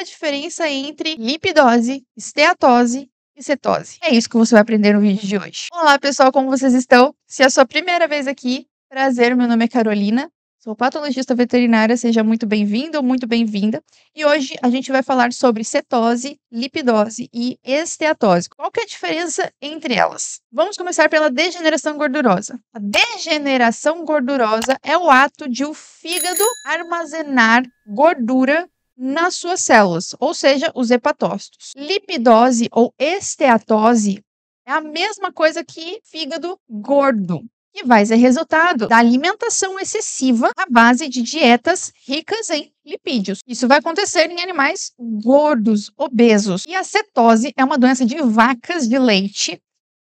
a diferença entre lipidose, esteatose e cetose? É isso que você vai aprender no vídeo de hoje. Olá, pessoal, como vocês estão? Se é a sua primeira vez aqui, prazer, meu nome é Carolina, sou patologista veterinária, seja muito bem-vindo ou muito bem-vinda. E hoje a gente vai falar sobre cetose, lipidose e esteatose. Qual que é a diferença entre elas? Vamos começar pela degeneração gordurosa. A degeneração gordurosa é o ato de o fígado armazenar gordura nas suas células, ou seja, os hepatócitos. Lipidose ou esteatose é a mesma coisa que fígado gordo, que vai ser resultado da alimentação excessiva à base de dietas ricas em lipídios. Isso vai acontecer em animais gordos, obesos. E a cetose é uma doença de vacas de leite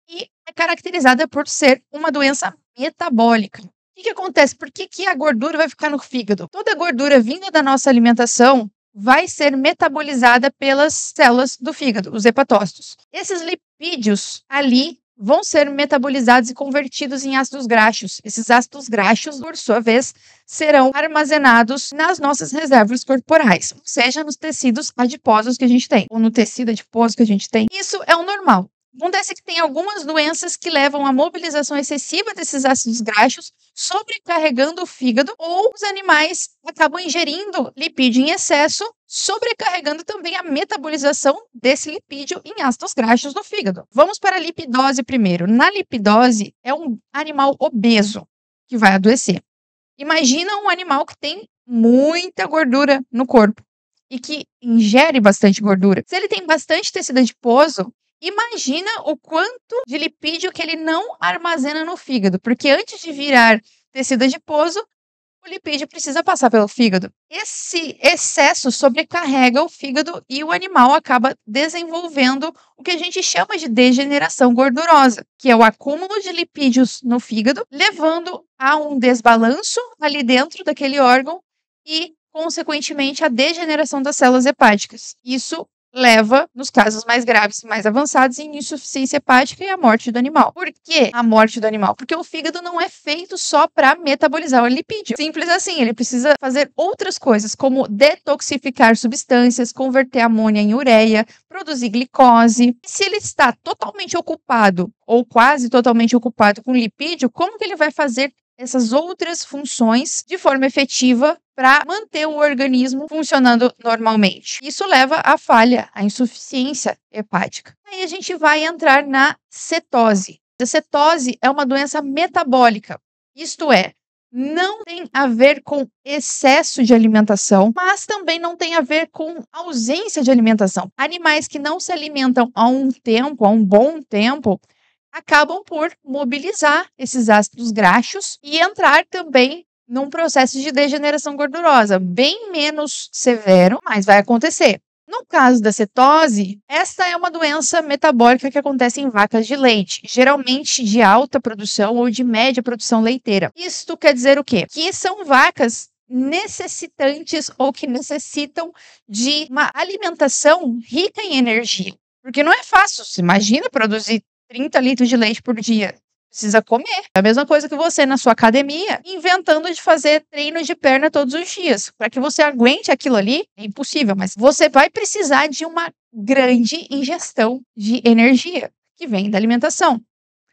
e é caracterizada por ser uma doença metabólica. O que acontece? Por que a gordura vai ficar no fígado? Toda a gordura vinda da nossa alimentação vai ser metabolizada pelas células do fígado, os hepatócitos. Esses lipídios ali vão ser metabolizados e convertidos em ácidos graxos. Esses ácidos graxos, por sua vez, serão armazenados nas nossas reservas corporais, ou seja, nos tecidos adiposos que a gente tem, ou no tecido adiposo que a gente tem. Isso é o normal. Acontece que tem algumas doenças que levam à mobilização excessiva desses ácidos graxos, sobrecarregando o fígado, ou os animais acabam ingerindo lipídio em excesso, sobrecarregando também a metabolização desse lipídio em ácidos graxos no fígado. Vamos para a lipidose primeiro. Na lipidose, é um animal obeso que vai adoecer. Imagina um animal que tem muita gordura no corpo e que ingere bastante gordura. Se ele tem bastante tecido adiposo, imagina o quanto de lipídio que ele não armazena no fígado, porque antes de virar tecido adiposo, o lipídio precisa passar pelo fígado. Esse excesso sobrecarrega o fígado e o animal acaba desenvolvendo o que a gente chama de degeneração gordurosa, que é o acúmulo de lipídios no fígado, levando a um desbalanço ali dentro daquele órgão e, consequentemente, a degeneração das células hepáticas. Isso leva, nos casos mais graves e mais avançados, em insuficiência hepática e a morte do animal. Por que a morte do animal? Porque o fígado não é feito só para metabolizar o lipídio. Simples assim, ele precisa fazer outras coisas, como detoxificar substâncias, converter amônia em ureia, produzir glicose. E se ele está totalmente ocupado, ou quase totalmente ocupado com lipídio, como que ele vai fazer essas outras funções de forma efetiva para manter o organismo funcionando normalmente? Isso leva à falha, à insuficiência hepática. Aí a gente vai entrar na cetose. A cetose é uma doença metabólica, isto é, não tem a ver com excesso de alimentação, mas também não tem a ver com ausência de alimentação. Animais que não se alimentam há um bom tempo, acabam por mobilizar esses ácidos graxos e entrar também num processo de degeneração gordurosa, bem menos severo, mas vai acontecer. No caso da cetose, esta é uma doença metabólica que acontece em vacas de leite, geralmente de alta produção ou de média produção leiteira. Isto quer dizer o quê? Que são vacas necessitantes ou que necessitam de uma alimentação rica em energia. Porque não é fácil, você imagina produzir 30 litros de leite por dia. Precisa comer. É a mesma coisa que você na sua academia, inventando de fazer treino de perna todos os dias. Para que você aguente aquilo ali, é impossível, mas você vai precisar de uma grande ingestão de energia que vem da alimentação.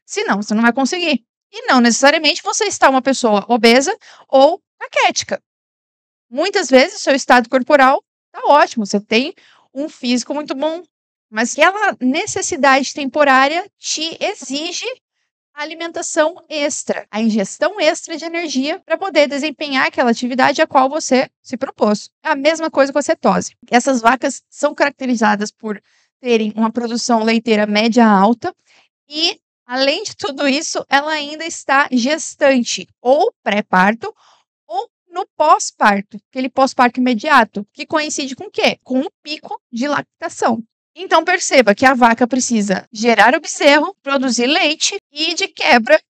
Senão, você não vai conseguir. E não necessariamente você está uma pessoa obesa ou raquética. Muitas vezes, o seu estado corporal está ótimo, você tem um físico muito bom, mas aquela necessidade temporária te exige a alimentação extra, a ingestão extra de energia para poder desempenhar aquela atividade a qual você se propôs. É a mesma coisa com a cetose. Essas vacas são caracterizadas por terem uma produção leiteira média alta e, além de tudo isso, ela ainda está gestante, ou pré-parto, ou no pós-parto, aquele pós-parto imediato, que coincide com o quê? Com o pico de lactação. Então perceba que a vaca precisa gerar o bezerro, produzir leite e, de quebra,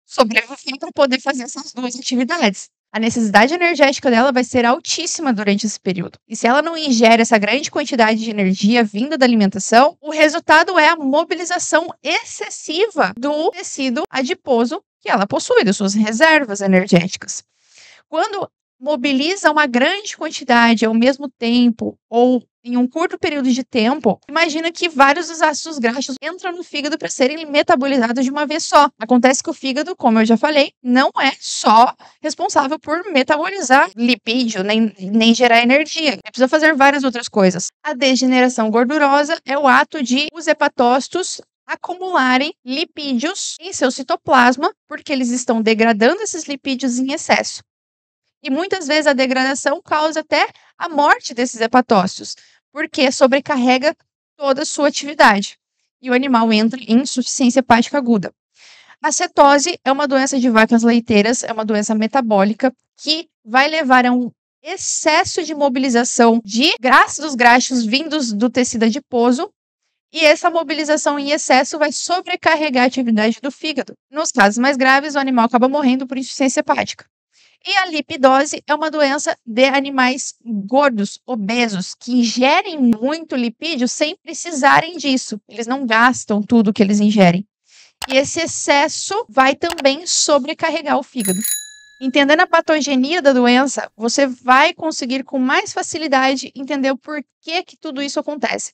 sobreviver para poder fazer essas duas atividades. A necessidade energética dela vai ser altíssima durante esse período. E se ela não ingere essa grande quantidade de energia vinda da alimentação, o resultado é a mobilização excessiva do tecido adiposo que ela possui, das suas reservas energéticas. Quando mobiliza uma grande quantidade ao mesmo tempo ou em um curto período de tempo, imagina que vários dos ácidos graxos entram no fígado para serem metabolizados de uma vez só. Acontece que o fígado, como eu já falei, não é só responsável por metabolizar lipídio, nem gerar energia. Ele precisa fazer várias outras coisas. A degeneração gordurosa é o ato de os hepatócitos acumularem lipídios em seu citoplasma, porque eles estão degradando esses lipídios em excesso. E muitas vezes a degradação causa até a morte desses hepatócitos, porque sobrecarrega toda a sua atividade. E o animal entra em insuficiência hepática aguda. A cetose é uma doença de vacas leiteiras, é uma doença metabólica que vai levar a um excesso de mobilização de ácidos graxos vindos do tecido adiposo, e essa mobilização em excesso vai sobrecarregar a atividade do fígado. Nos casos mais graves, o animal acaba morrendo por insuficiência hepática. E a lipidose é uma doença de animais gordos, obesos, que ingerem muito lipídio sem precisarem disso. Eles não gastam tudo que eles ingerem. E esse excesso vai também sobrecarregar o fígado. Entendendo a patogenia da doença, você vai conseguir com mais facilidade entender o porquê que tudo isso acontece.